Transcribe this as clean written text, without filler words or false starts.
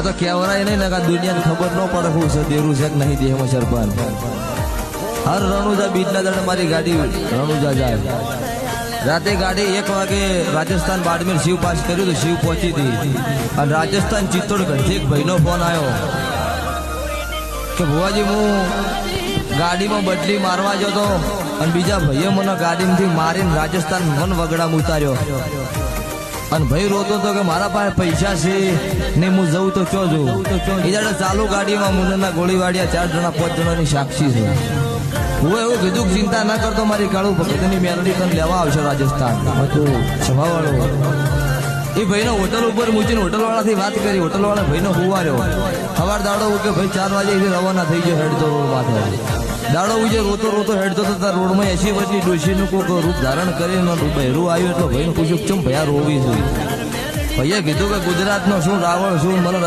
આ તો કહેવરાય નહીં ને કે દુનિયાને ખબર ન પડે હું છે દેરું છે કે નહીં દેહમાં સરપંચ હર રણુજા બીજના દડે મારી ગાડી રણુજા જાય રાતે ગાડી 1 વાગે રાજસ્થાન બાડમેર શિવ પાસ કર્યું તો શિવ પહોંચી હતી અને રાજસ્થાન ચિત્તોડગઢથી એક ભાઈનો ફોન આવ્યો કે ભુવાજી હું ગાડીમાં બદલી મારવા જતો અને બીજા ભાઈએ મને ગાડીમાંથી મારીને રાજસ્થાન મન વગડામાં ઉતાર્યો અને ભાઈ રોતો તો કે મારા પાસે પૈસા છે ને હું જઉં તો ચો જઉં એ જાડે ચાલુ ગાડીમાં મુન્નાના ગોળીવાડિયા 4 જણા 5 જણાની સાક્ષી છે હું એવું કીધું કે ચિંતા ના કરતો મારી કાળુ ભગતની મેલડી તને લેવા આવશે રાજસ્થાન હતું સ્વભાવવાળો એ ભાઈનો હોટલ ઉપર મૂકીને હોટલવાળાથી વાત કરી હોટલવાળા ભાઈનો હુવાર્યો સવાર દાડો કે ભાઈ 4 વાગે રવાના થઈ ગયો હેડતો રોડ માથે દાડો ઉજે રોતો રોતો હેડતો તો રોડમાં 80 વર્ષની ડોશીનું કોઈક રૂપ ધારણ કરીને બહેરું આવ્યું એટલે ભાઈને પૂછ્યું ચમ ભયા રોવી છે ભાઈએ કીધું કે ગુજરાતનો શું રાવણ શું મને